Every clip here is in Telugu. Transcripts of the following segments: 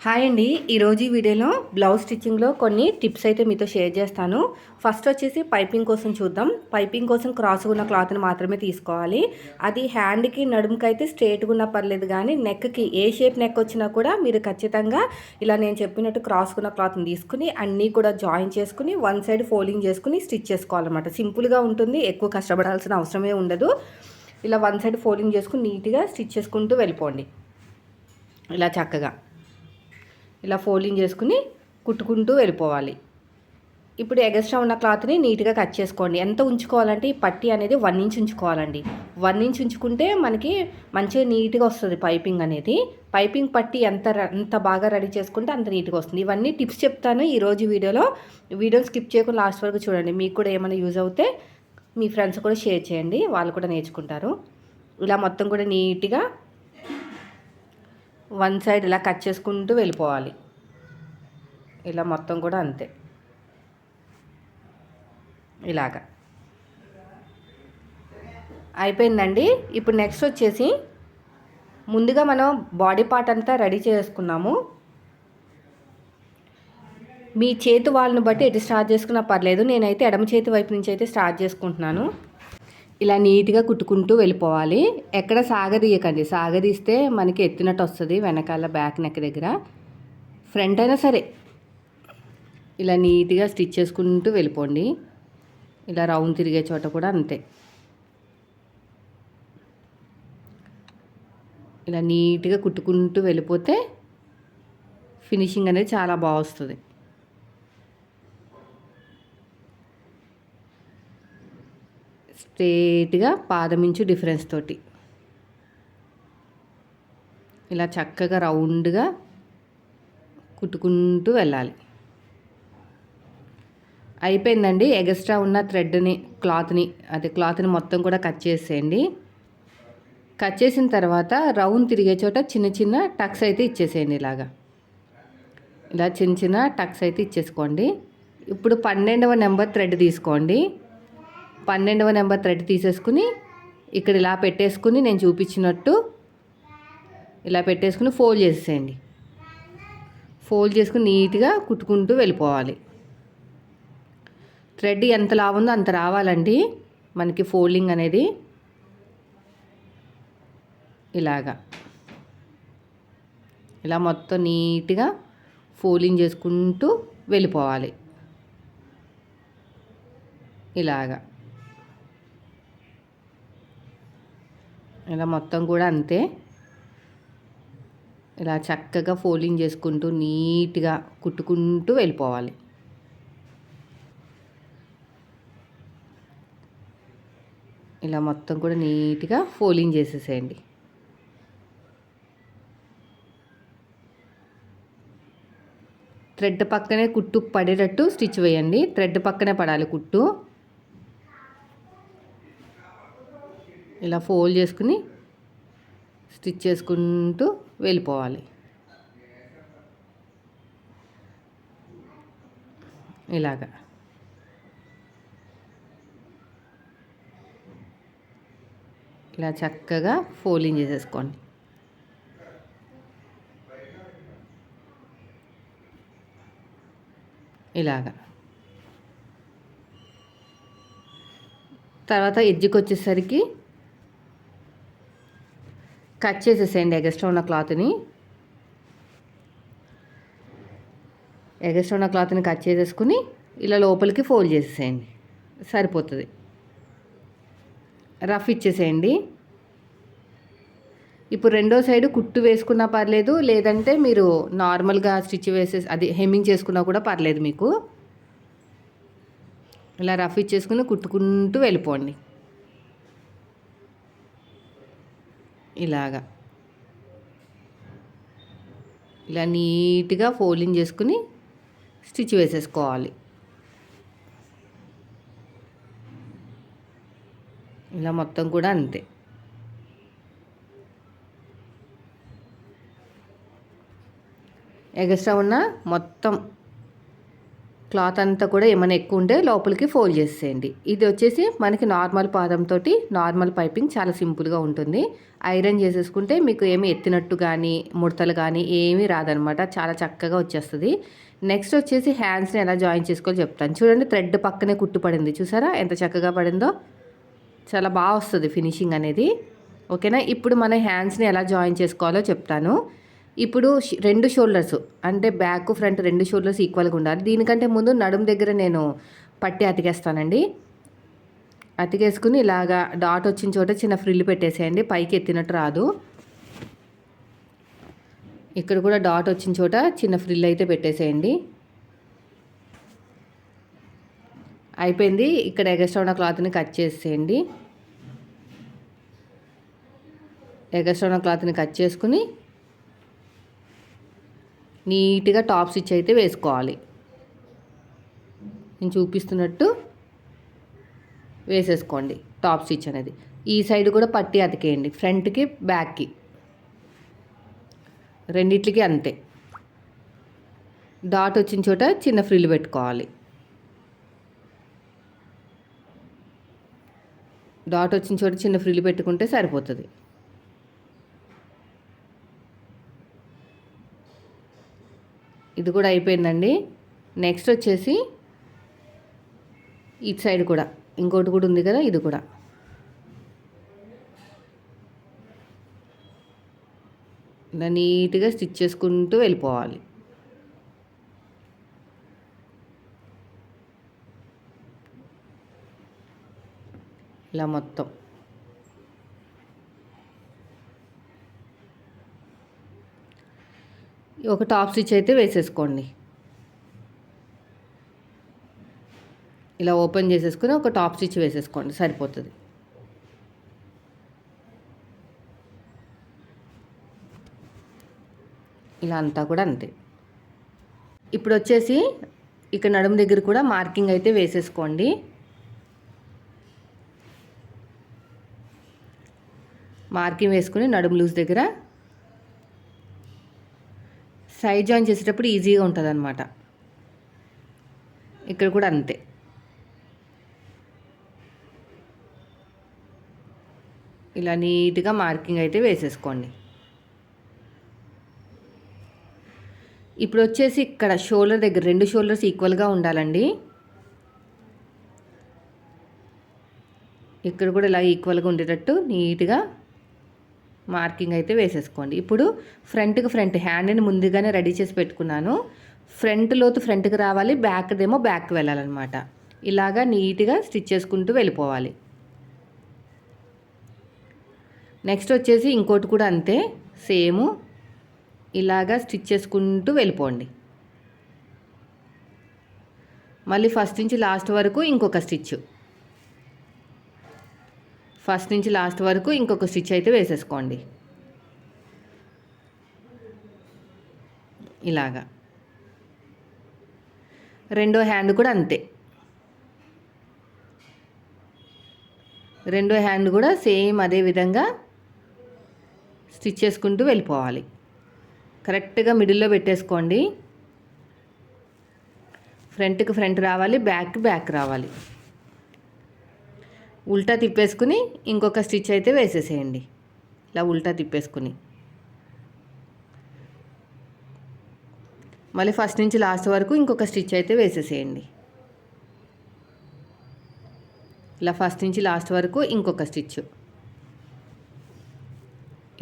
హాయ్ అండి. ఈరోజు ఈ వీడియోలో బ్లౌజ్ స్టిచ్చింగ్‌లో కొన్ని టిప్స్ అయితే మీతో షేర్ చేస్తాను. ఫస్ట్ వచ్చేసి పైపింగ్ కోసం చూద్దాం. పైపింగ్ కోసం క్రాస్‌గా ఉన్న క్లాత్‌ని మాత్రమే తీసుకోవాలి. అది హ్యాండ్‌కి, నడుముకైతే స్ట్రెయిట్‌గా ఉన్నా పర్లేదు గానీ, నెక్‌కి ఏ షేప్ నెక్ వచ్చినా కూడా మీరు ఖచ్చితంగా ఇలా నేను చెప్పినట్టు క్రాస్‌గా ఉన్న క్లాత్‌ని తీసుకొని అన్నీ కూడా జాయిన్ చేసుకొని, వన్ సైడ్ ఫోల్డింగ్ చేసుకొని స్టిచ్ చేసుకోవాలన్నమాట. సింపుల్‌గా ఉంటుంది. ఎక్కువ కష్టపడాల్సిన అవసరమే ఉండదు. ఇలా వన్ సైడ్ ఫోల్డింగ్ చేసుకొని నీట్‌గా స్టిచ్ చేసుకుంటూ వెళ్ళిపోండి. ఇలా చక్కగా. ఇలా ఫోల్డింగ్ చేసుకుని కుట్టుకుంటూ వెళ్ళిపోవాలి. ఇప్పుడు ఎగస్ట్రా ఉన్న క్లాత్ని నీట్గా కట్ చేసుకోండి. ఎంత ఉంచుకోవాలంటే ఈ పట్టీ అనేది 1 ఇంచ్ ఉంచుకోవాలండి. 1 ఇంచ్ ఉంచుకుంటే మనకి మంచిగా నీట్గా వస్తుంది పైపింగ్ అనేది. పైపింగ్ పట్టీ ఎంత బాగా రెడీ చేసుకుంటే అంత నీట్గా వస్తుంది. ఇవన్నీ టిప్స్ చెప్తాను ఈరోజు వీడియోలో. వీడియోని స్కిప్ చేయకుండా లాస్ట్ వరకు చూడండి. మీకు కూడా ఏమైనా యూజ్ అవుతే మీ ఫ్రెండ్స్ కూడా షేర్ చేయండి, వాళ్ళు కూడా నేర్చుకుంటారు. ఇలా మొత్తం కూడా నీట్గా వన్ సైడ్ ఇలా కట్ చేసుకుంటూ వెళ్ళిపోవాలి. ఇలా మొత్తం కూడా అంతే, ఇలాగా అయిపోయిందండి. ఇప్పుడు నెక్స్ట్ వచ్చేసి ముందుగా మనం బాడీ పార్ట్ అంతా రెడీ చేసుకున్నాము. మీ చేతి వాళ్ళని బట్టి ఎటు స్టార్ట్ చేసుకున్నా పర్లేదు. నేనైతే ఎడమ చేతి వైపు నుంచి అయితే స్టార్ట్ చేసుకుంటున్నాను. ఇలా నీట్గా కుట్టుకుంటూ వెళ్ళిపోవాలి. ఎక్కడ సాగదీయకండి. సాగదీస్తే మనకి ఎత్తినట్టు వస్తుంది వెనకాల బ్యాక్ నెక్ దగ్గర. ఫ్రంట్ అయినా సరే ఇలా నీట్గా స్టిచ్ చేసుకుంటూ వెళ్ళిపోండి. ఇలా రౌండ్ తిరిగే చోట కూడా అంతే. ఇలా నీట్గా కుట్టుకుంటూ వెళ్ళిపోతే ఫినిషింగ్ అనేది చాలా బాగా వస్తుంది. స్ట్రేట్గా పాదమించు డిఫరెన్స్ తోటి ఇలా చక్కగా రౌండ్గా కుట్టుకుంటూ వెళ్ళాలి. అయిపోయిందండి. ఎగస్ట్రా ఉన్న థ్రెడ్ని క్లాత్ని మొత్తం కూడా కట్ చేసేయండి. కట్ చేసిన తర్వాత రౌండ్ తిరిగే చోట చిన్న చిన్న టక్స్ అయితే ఇచ్చేసేయండి. ఇలా చిన్న చిన్న టక్స్ అయితే ఇచ్చేసుకోండి. ఇప్పుడు 12వ నెంబర్ థ్రెడ్ తీసుకోండి. 12వ నెంబర్ థ్రెడ్ తీసేసుకుని ఇక్కడ ఇలా పెట్టేసుకుని నేను చూపించినట్టు ఇలా పెట్టేసుకుని ఫోల్డ్ చేసేయండి. ఫోల్డ్ చేసుకుని నీట్గా కుట్టుకుంటూ వెళ్ళిపోవాలి. థ్రెడ్ ఎంత లావుందో అంత రావాలండి మనకి ఫోల్డింగ్ అనేది. ఇలా మొత్తం నీట్గా ఫోల్డింగ్ చేసుకుంటూ వెళ్ళిపోవాలి. ఇలా మొత్తం కూడా అంతే. ఇలా చక్కగా ఫోల్డింగ్ చేసుకుంటూ నీట్గా కుట్టుకుంటూ వెళ్ళిపోవాలి. ఇలా మొత్తం కూడా నీట్గా ఫోల్డింగ్ చేసేసేయండి. థ్రెడ్ పక్కనే కుట్టు పడేటట్టు స్టిచ్ వేయండి. థ్రెడ్ పక్కనే పడాలి కుట్టు. ఇలా ఫోల్డ్ చేసుకుని స్టిచ్ చేసుకుంటూ వెళ్ళిపోవాలి. ఇలా చక్కగా ఫోల్డింగ్ చేసేసుకోండి. తర్వాత ఎడ్జ్కి వచ్చేసరికి కట్ చేసేసేయండి. ఎగస్ట్రా ఉన్న క్లాత్ని కట్ చేసేసుకుని ఇలా లోపలికి ఫోల్డ్ చేసేసేయండి. సరిపోతుంది. రఫ్ ఇచ్చేసేయండి. ఇప్పుడు రెండో సైడు కుట్టు వేసుకున్నా పర్లేదు, లేదంటే మీరు నార్మల్గా స్టిచ్ హెమ్మింగ్ చేసుకున్నా కూడా పర్లేదు మీకు. ఇలా రఫ్ ఇచ్చేసుకుని కుట్టుకుంటూ వెళ్ళిపోండి. ఇలా నీట్గా ఫోల్డింగ్ చేసుకుని స్టిచ్ వేసేసుకోవాలి. ఇలా మొత్తం కూడా అంతే. ఎగస్ట్రా ఉన్న మొత్తం క్లాత్ అంతా కూడా ఏమైనా ఎక్కువ ఉంటే లోపలికి ఫోల్డ్ చేసేయండి. ఇది వచ్చేసి మనకి నార్మల్ పాదంతో నార్మల్ పైపింగ్ చాలా సింపుల్గా ఉంటుంది. ఐరన్ చేసేసుకుంటే మీకు ఏమి ఎత్తినట్టు కానీ ముడతలు కానీ ఏమీ రాదనమాట. చాలా చక్కగా వచ్చేస్తుంది. నెక్స్ట్ వచ్చేసి హ్యాండ్స్ని ఎలా జాయిన్ చేసుకోవాలో చెప్తాను. చూడండి, థ్రెడ్ పక్కనే కుట్టు పడింది, చూసారా ఎంత చక్కగా పడిందో. చాలా బాగా వస్తుంది ఫినిషింగ్ అనేది. ఓకేనా, ఇప్పుడు మన హ్యాండ్స్ని ఎలా జాయిన్ చేసుకోవాలో చెప్తాను. ఇప్పుడు 2 షోల్డర్స్ అంటే బ్యాక్ ఫ్రంట్ 2 షోల్డర్స్ ఈక్వల్గా ఉండాలి. దీనికంటే ముందు నడుము దగ్గర నేను పట్టి అతికేస్తానండి. అతికేసుకుని ఇలాగా డాట్ వచ్చిన చోట చిన్న ఫ్రిల్ పెట్టేసేయండి, పైకి ఎత్తినట్టు రాదు. ఇక్కడ కూడా డాట్ వచ్చిన చోట చిన్న ఫ్రిల్ అయితే పెట్టేసేయండి. అయిపోయింది. ఇక్కడ ఎగస్ట్రా ఉన్న క్లాత్ని కట్ చేసేయండి. ఎగస్ట్రా ఉన్న క్లాత్ని కట్ చేసుకుని నీట్గా టాప్ స్టిచ్ అయితే వేసుకోవాలి. నేను చూపిస్తున్నట్టు వేసేసుకోండి టాప్ స్టిచ్ అనేది. ఈ సైడ్ కూడా పట్టి అతికేయండి, ఫ్రంట్కి బ్యాక్కి రెండిట్లకి అంతే. డాట్ వచ్చిన చోట చిన్న ఫ్రిల్ పెట్టుకోవాలి. డాట్ వచ్చిన చోట చిన్న ఫ్రిల్ పెట్టుకుంటే సరిపోతుంది. ఇది కూడా అయిపోయిందండి. నెక్స్ట్ వచ్చేసి ఇటు సైడ్ కూడా ఇంకోటి కూడా ఉంది కదా, ఇది కూడా ఇలా నీట్గా స్టిచ్ చేసుకుంటూ వెళ్ళిపోవాలి. ఇలా మొత్తం ఒక టాప్ స్టిచ్ అయితే వేసేసుకోండి. ఇలా ఓపెన్ చేసేసుకుని ఒక టాప్ స్టిచ్ వేసేసుకోండి, సరిపోతుంది. ఇలా అంతా కూడా అంతే. ఇప్పుడు వచ్చేసి ఇక్కడ నడుము దగ్గర కూడా మార్కింగ్ అయితే వేసేసుకోండి. మార్కింగ్ వేసుకుని నడుము లూజ్ దగ్గర సైడ్ జాయిన్ చేసేటప్పుడు ఈజీగా ఉంటుంది అన్నమాట. ఇక్కడ కూడా అంతే. ఇలా నీట్గా మార్కింగ్ అయితే వేసేసుకోండి. ఇప్పుడు వచ్చేసి ఇక్కడ షోల్డర్ దగ్గర 2 షోల్డర్స్ ఈక్వల్గా ఉండాలండి. ఇక్కడ కూడా ఇలా ఈక్వల్గా ఉండేటట్టు నీట్గా మార్కింగ్ అయితే వేసేసుకోండి. ఇప్పుడు ఫ్రంట్కి ఫ్రంట్ హ్యాండ్ని ముందుగానే రెడీ చేసి పెట్టుకున్నాను. ఫ్రంట్ లోతు ఫ్రంట్కి రావాలి, బ్యాక్దేమో బ్యాక్కి వెళ్ళాలన్నమాట. ఇలాగా నీట్గా స్టిచ్ చేసుకుంటూ వెళ్ళిపోవాలి. నెక్స్ట్ వచ్చేసి ఇంకోటి కూడా అంతే, సేమ్ ఇలాగా స్టిచ్ చేసుకుంటూ వెళ్ళిపోండి. మళ్ళీ ఫస్ట్ నుంచి లాస్ట్ వరకు ఇంకొక స్టిచ్, ఫస్ట్ నుంచి లాస్ట్ వరకు ఇంకొక స్టిచ్ అయితే వేసేసుకోండి. ఇలాగా రెండో హ్యాండ్ కూడా అంతే. రెండో హ్యాండ్ కూడా సేమ్ అదే విధంగా స్టిచ్ చేసుకుంటూ వెళ్ళిపోవాలి. కరెక్ట్గా మిడిల్లో పెట్టేసుకోండి. ఫ్రంట్కి ఫ్రంట్ రావాలి, బ్యాక్కి బ్యాక్ రావాలి. ఉల్టా తిప్పేసుకుని ఇంకొక స్టిచ్ అయితే వేసేసేయండి. ఇలా ఉల్టా తిప్పేసుకుని మళ్ళీ ఫస్ట్ నుంచి లాస్ట్ వరకు ఇంకొక స్టిచ్ అయితే వేసేసేయండి. ఇలా ఫస్ట్ నుంచి లాస్ట్ వరకు ఇంకొక స్టిచ్,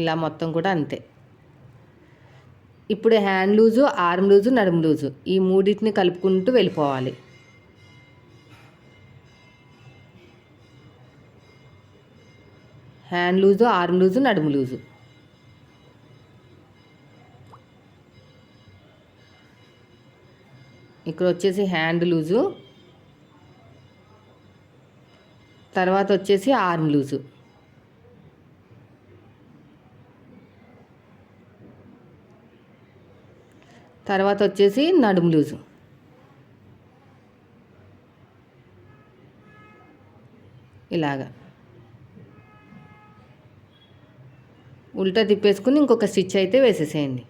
ఇలా మొత్తం కూడా అంతే. ఇప్పుడు హ్యాండ్ లూజు, ఆర్మ్ లూజు, నడుము లూజు ఈ మూడింటిని కలుపుకుంటూ వెళ్ళిపోవాలి. హ్యాండ్ లూజు, ఆర్మ్ లూజు, నడుము లూజు. ఇక్కడ వచ్చేసి హ్యాండ్ లూజు, తర్వాత వచ్చేసి ఆర్మ్ లూజు, తర్వాత వచ్చేసి నడుము లూజు. ఇలాగా ఉల్టా తిప్పేసుకుని ఇంకొక స్టిచ్ అయితే వేసేసేయండి.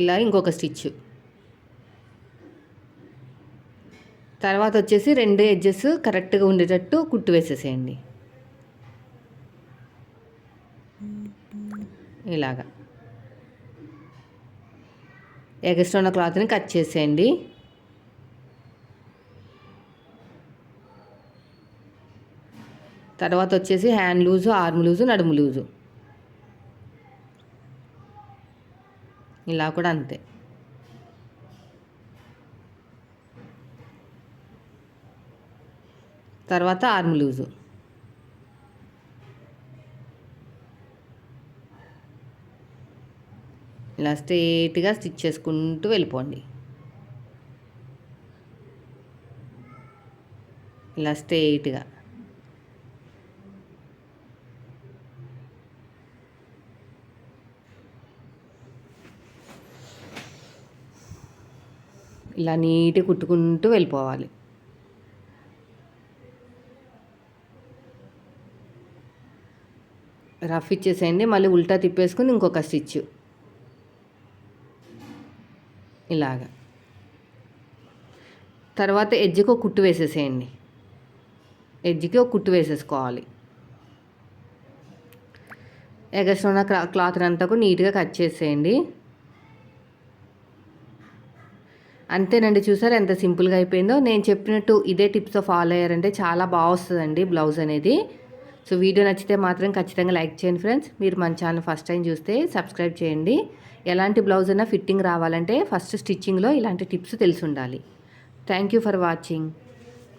ఇలా ఇంకొక స్టిచ్. తర్వాత వచ్చేసి 2 ఎడ్జెస్ కరెక్ట్గా ఉండేటట్టు కుట్టు వేసేసేయండి. ఇలాగా ఎగస్ట్రా ఉన్న క్లాత్ని కట్ చేసేయండి. తర్వాత వచ్చేసి హ్యాండ్ లూజు, ఆర్మ్ లూజు, నడుము లూజు ఇలా కూడా అంతే. తర్వాత ఆర్మ్ లూజు ఇలా స్ట్రైట్గా స్టిచ్ చేసుకుంటూ వెళ్ళిపోండి. ఇలా స్ట్రైట్గా ఇలా నీట్గా కుట్టుకుంటూ వెళ్ళిపోవాలి. రఫ్ ఇచ్చేసేయండి. మళ్ళీ ఉల్టా తిప్పేసుకుని ఇంకొక స్టిచ్ ఇలాగా. తర్వాత ఎడ్జ్కి ఒక కుట్టు వేసేసేయండి. ఎడ్జ్కి ఒక కుట్టు వేసేసుకోవాలి. ఎగస్ట్రా ఉన్న క్లాత్ అంతా కూడా నీట్గా కట్ చేసేయండి. అంతేనండి, చూసారు ఎంత సింపుల్గా అయిపోయిందో. నేను చెప్పినట్టు ఇదే టిప్స్తో ఫాలో అయ్యారంటే చాలా బాగా వస్తుందండి బ్లౌజ్ అనేది. సో వీడియో నచ్చితే మాత్రం ఖచ్చితంగా లైక్ చేయండి ఫ్రెండ్స్. మీరు మన ఛానల్ ఫస్ట్ టైం చూస్తే సబ్స్క్రైబ్ చేయండి. ఎలాంటి బ్లౌజ్ అయినా ఫిట్టింగ్ రావాలంటే ఫస్ట్ స్టిచ్చింగ్లో ఇలాంటి టిప్స్ తెలిసి ఉండాలి. Thank you for watching.